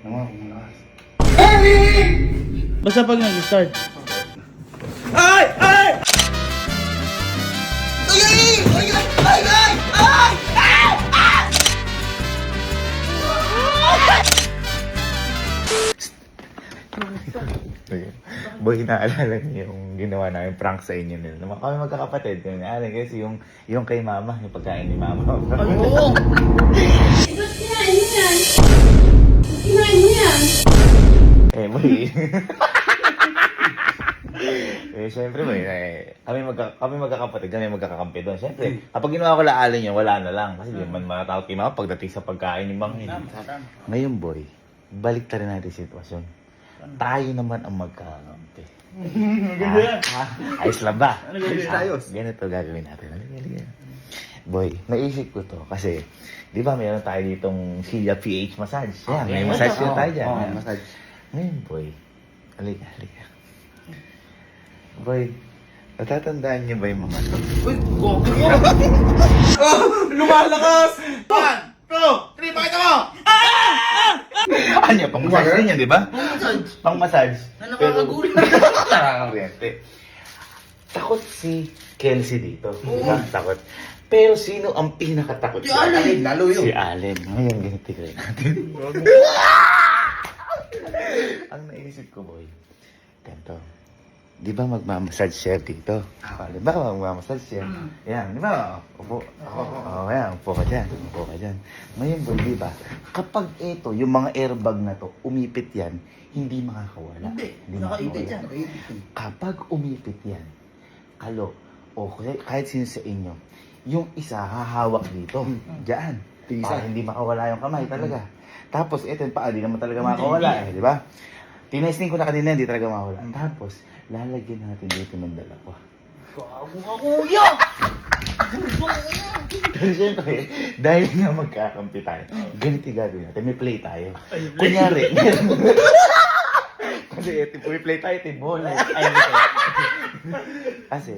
Naman, malakas. Basta pag nag-start. Ay! Ay! Ay! Ay! Ay! Ay! Ay! Boy, naalala niyo yung ginawa namin prank sa inyo nila. Naman kami magkakapatid. Yung naalala kasi yung kay mama, yung pagkain ni mama. Oo! Ba't kinain mo yan? Kinain mo yan? Eh, boy. Syempre boy, kami magkakapatid, kami magkakakampi doon. Syempre, kapag ginawa ko laalin yun, wala na lang. Kasi di man matatawag kay mama pagdating sa pagkain ni Mang. Ngayon boy, balik na rin natin yung sitwasyon. Tayo naman ang magkakampi. Ayos lang ba? Ano gagawin? Ayos. Ganito gagawin natin. Boy, naisip ko to kasi, di ba mayroon tayo ditong Silya PH massage. Yan, may massage na tayo dyan. Oo, massage. Ngayon, boy, halika. Boy, natatandaan niyo ba yung mga to? Uy, gogo mo! Lumalakas! 1, 2, 3, pakita mo! Anya, pang massage din yan, di ba? Pang massage. Na nakakagulat. Nakakakuryente. Takot si Kelsey dito. Diba? Takot. Pero sino ang pinakatakot? Si Allen. Lalo yun. Si Allen. Ngayon, ganito rin natin. Ang naisip ko, boy, ganito. Di ba magmamassage siya dito? Di ba magmamassage siya? Yan, di ba? Upo. Oo, yan. Upo ka dyan. Upo ka dyan. Ngayon, boy, di ba? Kapag ito, yung mga airbag na to, umipit yan, hindi makakawala. Hindi, nakaipit yan. Kapag umipit yan, kalo, o kahit sino sa inyo, yung isa hahawak dito, diyan. Para hindi makawala yung kamay talaga. Tapos, ito yung paa, di naman talaga makawala di ba? Tinesting ko na kanina, hindi talaga makawala. Tapos, lalagyan natin dito ng dalawa. Gago ka, kuya! Pero syempre, dahil nga magkakampi tayo, ganito yung gagawin natin. May play tayo. Kunyari, kasi may play tayo, tibol. Kasi,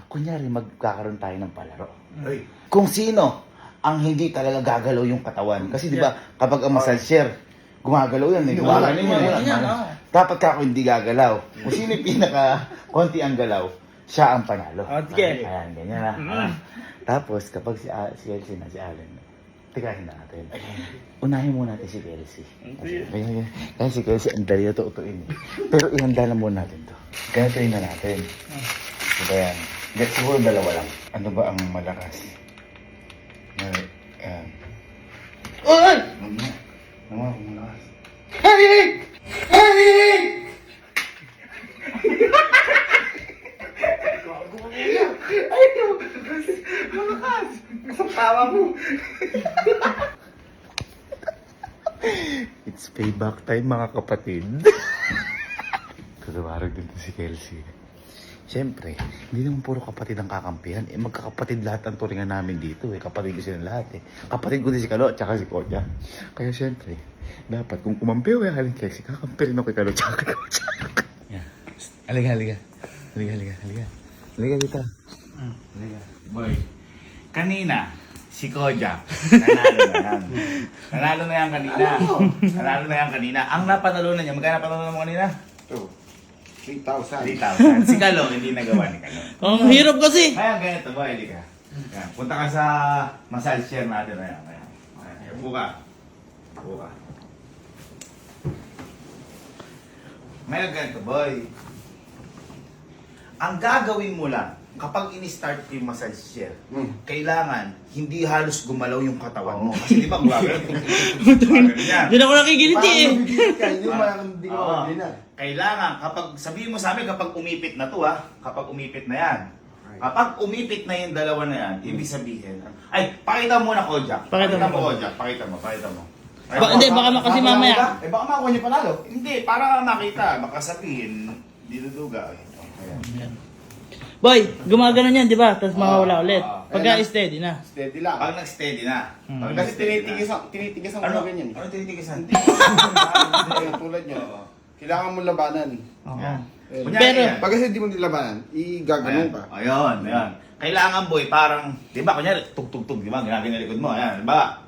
kunyari magkakaroon tayo ng palaro. Ay. Kung sino ang hindi talaga gagalaw yung katawan. Kasi di ba, kapag ang massager, gumagalaw yan. Gumagalaw yan. Dapat ka hindi gagalaw. Kung sino yung pinaka-konti ang galaw, siya ang panalo. sige. Ayan, ganyan na. Tapos, kapag si Elsie na, si Allen, tikahin na natin. Unahin muna natin si Kelsey. Kasi si Kelsey, ang dali na tutuin. Pero ihanda na muna natin to. Ganito yun na natin. Diba yan? Siguro dalawa lang. Ano ba ang malakas? Ayan. Ay! Naman, malakas. Hey! Hey! Malakas! Ang tawa mo! It's payback time, mga kapatid. Kagawarag din to si Kelsey. Siyempre, hindi naman puro kapatid ang kakampihan. Magkakapatid lahat ang turingan namin dito. Kapatid ko silang lahat. Kapatid ko din si Kalo at saka si Kodya. Kaya siyempre, dapat kung kumampi o halin Kelsey, kakampi rin ako kay Kalo at saka kay Kodya. Yan. Halika. Halika dito. Halika. Boy, kanina, si Kodya, nanalo na yan kanina. Ang napanalunan niya, magkano napanalunan mo kanina? 3,000. 3,000. Si Kalo, hindi nagawa ni Kalo. Ang hirap kasi. Ayan, ganito ba, halika. Ayan, punta ka sa massage chair natin. Ayan. Buka. Ngayon, ganito, boy. Ang gagawin mo lang, kapag in-start yung massage chair, kailangan hindi halos gumalaw yung katawan mo. Kasi di ba, gumagalaw? Yan. Hindi na ako nakikiliti eh. Hindi ko makakilina. Kailangan, kapag sabihin mo sa amin, kapag umipit na to kapag umipit na yan, kapag umipit na yung dalawa na yan, ibig sabihin, ay, pakita mo na, Kojak. Pakita mo. Kojak. Pakita mo. Hindi, baka kasi mamaya. Baka makakuha niyo panalo. Hindi, para makita, baka sabihin, dinuduga. Ayan. Boy, gumagano yan, di ba? Tapos mawawala ulit. Pagka steady na. Steady lang. Pag nag-steady na. Pag Kasi nag-steady na. tinitigas ang Ano? mga ganyan. Ano tinitigisan? Tulad nyo. Kailangan mo labanan. Yan. Eh, Kunyari Pero- yan. Pag kasi hindi mo nilabanan, igaganon ka. Ayun. Kailangan boy, parang, di ba, kunyari, tug-tug-tug, di ba? Ginagawa likod mo, ayan, di ba?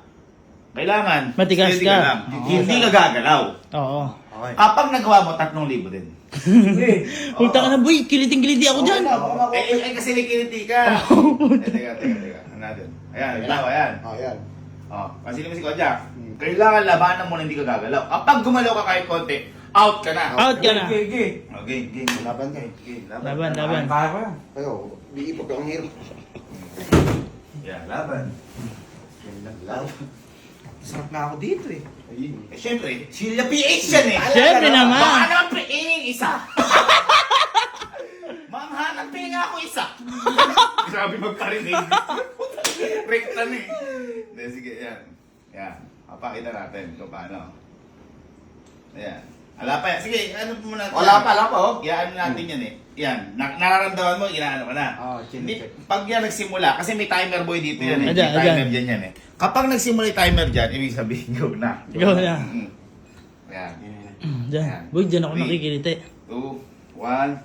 Kailangan, Matigas steady ka. lang. Hindi ka gagalaw. Oo. Okay. Kapag nagawa mo, 3,000 din. Punta ka na, boy. Kiliting-kiliti ako dyan. Kasi nakiliti ka. Teka. Ano natin? Ayan, galaw, ayan. Oh, yan. Kasi naman si Kojak. Kailangan labanan mo na hindi ka gagalaw. Kapag gumalaw ka kahit konti, out ka na. Out ka na. Okay. Laban ka. Laban. Ayo, di ipag ang hirap. Yeah, laban. Sarap na ako dito eh. Eh, syempre, sila PH yan eh. Siyempre naman. Baka naman PH isa. Ma'am, hanapin nga ako isa. Grabe magparinig. Rekta na eh. Hindi, sige, yan. Yan. Papakita natin kung paano. Ayan. Ala pa yan. Sige, ano muna. Wala pa, oh. Yan, ano natin yan eh. Yan. Nararamdaman mo, inaano ka na. Hindi, pag yan nagsimula, kasi may timer boy dito yan eh. Ayan, May timer ayan. dyan yan eh. Kapag nagsimula yung timer dyan, ibig sabihin, go na. Go na. Yan. Diyan. Boy, dyan ako nakikiliti. 2, 1.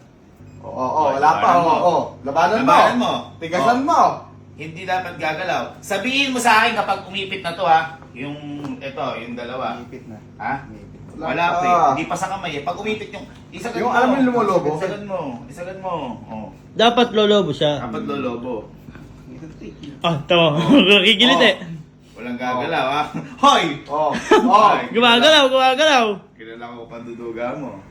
Oo, wala pa, oo. Labanan Labanan mo. mo. Tigasan mo. Hindi dapat gagalaw. Sabihin mo sa akin kapag umipit na to ha. Yung, ito, yung dalawa. Ipit na. Ha? Wala Wala pa. pa. Hindi pa sa kamay eh. Pag umipit yung, isagad Yung mo. alam mo yung lumolobo? Isagad mo. Oh. Dapat lolobo siya. Kapag lolobo. Ah, tama. Nakikiliti. Walang gagalaw ha. Hoy! Oh. Hoy! Gumagalaw. Kilala ko panduduga mo.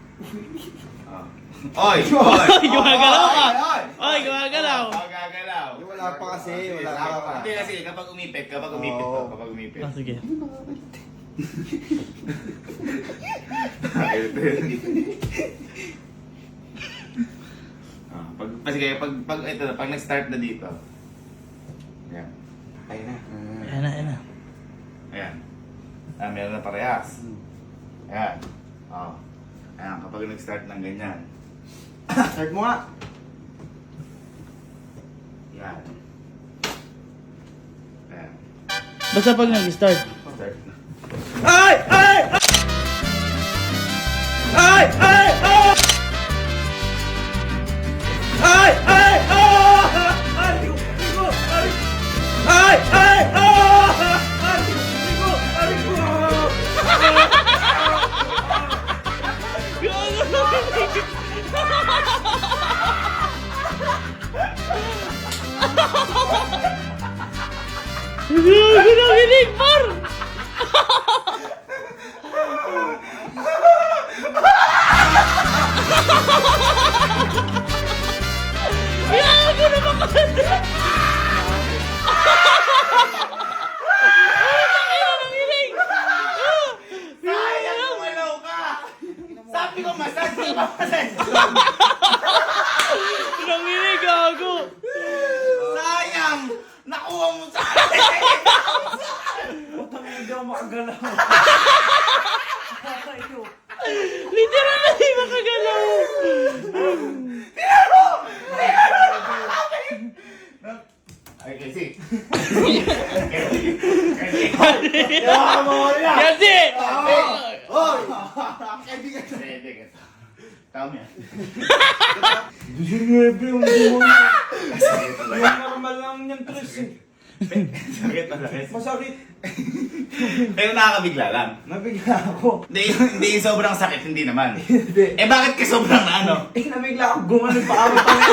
Oy! Oy! Gumagalaw ka. Oy! Oy, gumagalaw. Gagalaw. Wala pa kasi, wala pa. Hindi kasi kapag umipit to, Oo. kapag umipit. Ah, sige. Sige, pag nag-start na dito. Ayan. Ayun na. Ayan na. Ayan. Meron na parehas. Ayan. Ayan, kapag nag-start ng ganyan. Start mo nga. Ayan. Ayan. Basta pag nag-start. Start na. Ay! Ay! Ay! Ay! Ay! Ay! Ay! Ay! Ay! Ginaginig, par! Gago na makakanda! Sayang gumalaw ka! Sabi ko massage ka ba? Nanginig, gago! Sayang! Nakuha mo sa akin! Hindi ako makagalaw. Literal na di makagalaw! Ay, kasi. Kasi! Hoy! Tama yan. Yung normal lang yung tres eh. Sakit na sakit. Masakit. Pero nakakabigla lang. Nabigla ako. Hindi yung sobrang sakit, hindi naman. Hindi. Eh bakit ka sobrang ano? Nabigla ako. Gumanon pa ako pala.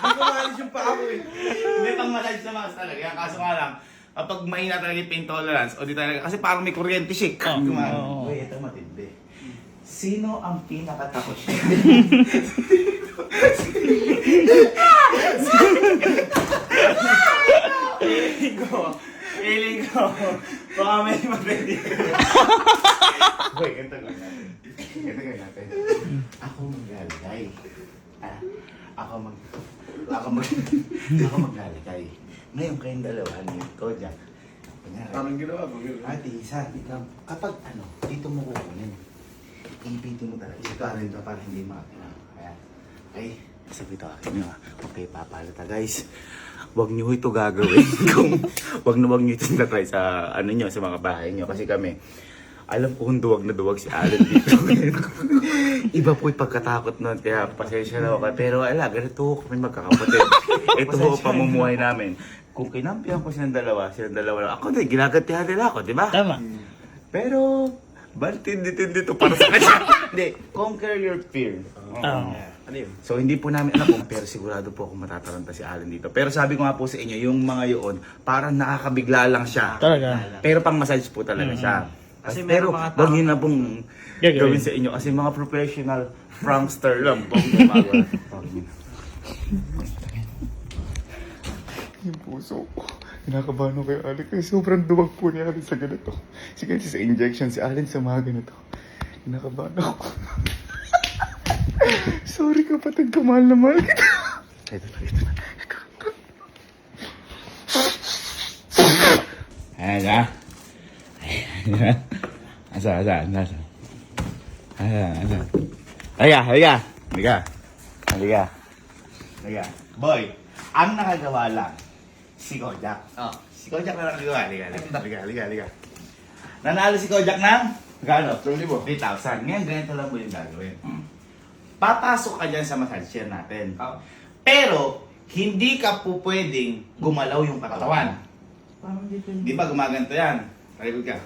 Hindi ko maalis yung pa ako eh. Hindi pang massage naman talaga. Yan, kaso nga lang, kapag mahina talaga yung pain tolerance, o di talaga, kasi parang may kuryente siya. Oo. Uy, ito matindi. Sino ang pinakatakot siya? Feeling ko, baka may mabili. Uy, ganito gawin natin. Ganito gawin natin. Ako maglalagay. Ako maglalagay. Ngayon kayong dalawa, ni Kojak. Anong ginawa mo? Ate, isa, ikaw, kapag dito mo kukunin. Ipitin mo talaga. Ito rin to para hindi makakina. Ayan. Okay, sabi ito akin nyo. Okay, papalata guys. Huwag nyo ito gagawin. Huwag nyo ito na-try sa nyo, sa mga bahay nyo. Kasi kami, alam ko kung duwag na duwag si Alan dito. Iba po yung pagkatakot nun, kaya pasensya na ako. Pero ala, ganito kami magkakapatid. Ito po ang pamumuhay namin. Kung kinampihan ko silang dalawa lang. Ako din, ginagatihan nila ako, di ba? Tama. Pero, ba't tindi-tindi to para sa kanya? Hindi, conquer your fear. Oo. Ano yun? So hindi po namin alam kung pero sigurado po ako matataranta si Allen dito. Pero sabi ko nga po sa inyo, yung mga yun, parang nakakabigla lang siya. Talaga. Pero pang massage po talaga siya. Kasi Pero meron mga tao- wag niyo na pong Gagawin. gawin sa inyo kasi mga professional prankster lang po ang gumagawa. Yung puso ko. Kinakabahan ako kay Allen kasi sobrang duwag po ni Allen sa ganito. Sige, sa injection si Allen sa mga ganito. Kinakabahan ako. Sorry kapatid ko, mahal na mahal kita. Ito na. Ayan ha. Asa. Halika. Boy, ang nakagawa lang, si Kojak. Oh. Si Kojak na nakagawa. Halika. Nanalo si Kojak ng, magkano? 3,000. 3,000. Ngayon, ganito lang po yung gagawin. Papasok ka dyan sa massage chair natin. Oh. Pero, hindi ka po pwedeng gumalaw yung katawan. Di ba gumaganto yan? Talikod ka.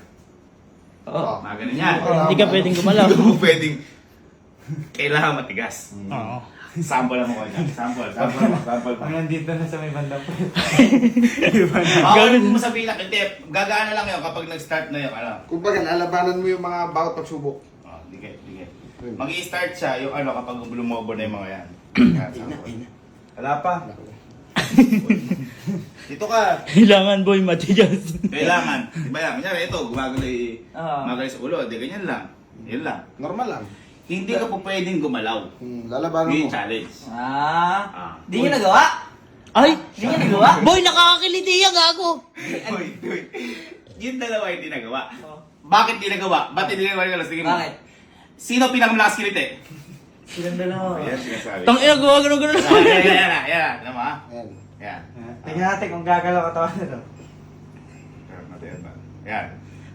Oo. Maganon yan. Hindi ka pwedeng gumalaw. Hindi ka po pwedeng. Kailangan matigas. Oo. Sample lang mo ko dyan. Sample. Nandito na sa may bandang po. Bawal mo sabihin na, hindi. Gagaan na lang yun kapag nag-start na yun. Ano? Kumbaga, nalabanan mo yung mga bawat pagsubok. Oh, sige. Mag-i-start siya yung ano kapag lumobo na yung mga yan. Wala pa. Dito ka. Kailangan boy matigas. Kailangan. Diba yan? Kunyari, ito, gumagano'y sa ulo. Di, ganyan lang. Yun lang. Normal lang. Hindi ka po pwedeng gumalaw. Lalabanan Yun mo. yung challenge. Di nyo nagawa? Ay! Di nyo nagawa? Boy, nakakakiliti yan, gago! Hoy. Yung dalawa hindi nagawa. Bakit hindi nagawa? Ba't hindi nagawa? Tingin mo. Bakit? Sino pinakamalakas kilite? Silang dalawa. Ayan, sinasabi. Tang ina, gawa ganun. Yan. Alam mo ha? Ayan. Yan. Tingnan natin kung gagalaw katawan na to. Yan.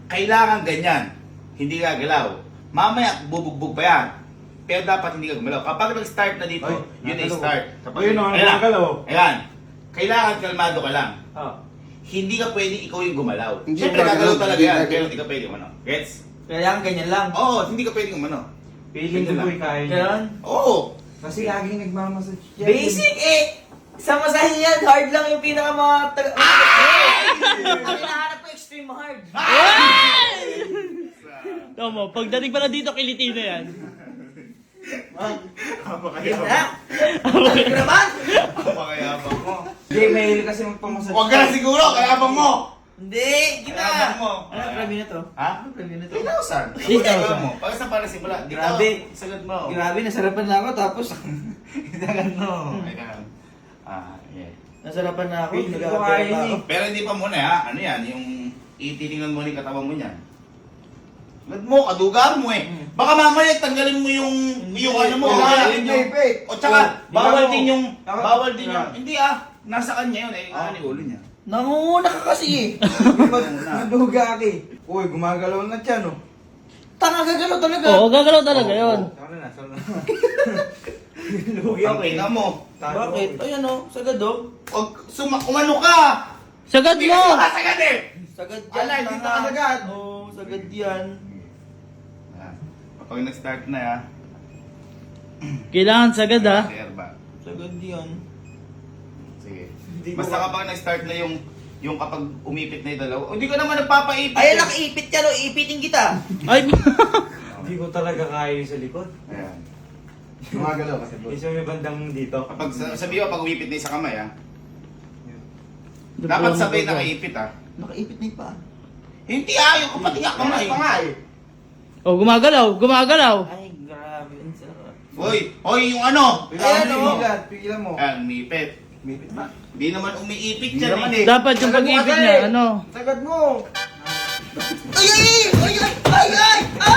Kailangan ganyan. Hindi gagalaw. Mamaya, bubugbog pa yan. Pero dapat hindi ka gumalaw. Kapag nag-start na dito, yun ay start. Kapag, Ayun, Ayan lang. gumagalaw. Ayan. Kailangan kalmado ka lang. Oh. Hindi ka pwedeng ikaw yung gumalaw. Hindi Siyempre, gagalaw, gagalaw talaga hindi yan. gagalaw. Pero hindi ka pwedeng umano. Gets? Kailangan ganyan lang. Oo, hindi ka pwedeng umano. Feeling ko Ganyan boy lang. kaya Ganyan? Oo. Kasi laging nagmamassage yan. Basic eh! Sa masahe yan, hard lang yung pinaka mga Ang hinahanap ko extreme hard. Tama, pagdating pala dito, kiliti na yan. Yan na! Ano naman? Pakayabang mo. Hindi, mahilig kasi magpamassage. Huwag ka na siguro, kayabang mo. Hindi! Kayabang mo. Ano premyo na to? Ha? Ano premyo na to? 3,000. 3,000. mo. Pag sa para simula, dito, Grabe. sagad mo. Grabe, nasarapan na ako tapos hinagan mo. Ayan. Yeah. Nasarapan na ako, Feeling ko nag-aaral kaya pa ako. Pero hindi pa muna ha, ano yan, yung ititingnan mo yung katawan mo niyan. Lad mo, kadugaan mo eh. Baka mamaya tanggalin mo yung ano mo. Kailangan yung- yung fake. O tsaka, Di ba bawal mo? din yung, Dapat- bawal din yung, Yeah. hindi nasa kanya yun eh, ano yung ulo niya. Nangunguna ka kasi eh. Naduga ka eh. Uy, gumagalaw na siya, no? Tanga gagalaw talaga. Oo, gagalaw talaga yun. Sana na. Lugi ako Ang eh. ina mo. Bakit? Ayan o, sagad o. Umano ka! Sagad Hindi mo! ka sagad eh! Sagad yan. Ala, dito tanga. ka agad. Oo, sagad yan. Kapag nag-start na ya, Kailangan sagad ha. si Erba. Sagad yan. Sige. Basta kapag nag-start na yung kapag umipit na yung dalawa, hindi ka naman nagpapaipit. Ay, nakaipit ka no, ipitin kita. Ay! Hindi ko talaga kaya yung sa likod. Ayan. Gumagalaw kasi, boy. Isa may bandang dito. Kapag sabi ko, pag umipit na yung sa kamay dapat sabay nakaipit Nakaipit na yung paa. Hindi yung kapatid nga kamay. Oh, gumagalaw! Ay, grabe. Ang sarap. Hoy, yung ano! Ayan, oh. Pigilan mo. Ayan, umipit. Umipit ba? Hindi naman umiipit Hindi yan naman eh. Dapat yung Sagad mo pag-ibig kasi. niya, ano? Sagad mo. Ay, ay, ay, ay, ay, ay, ay,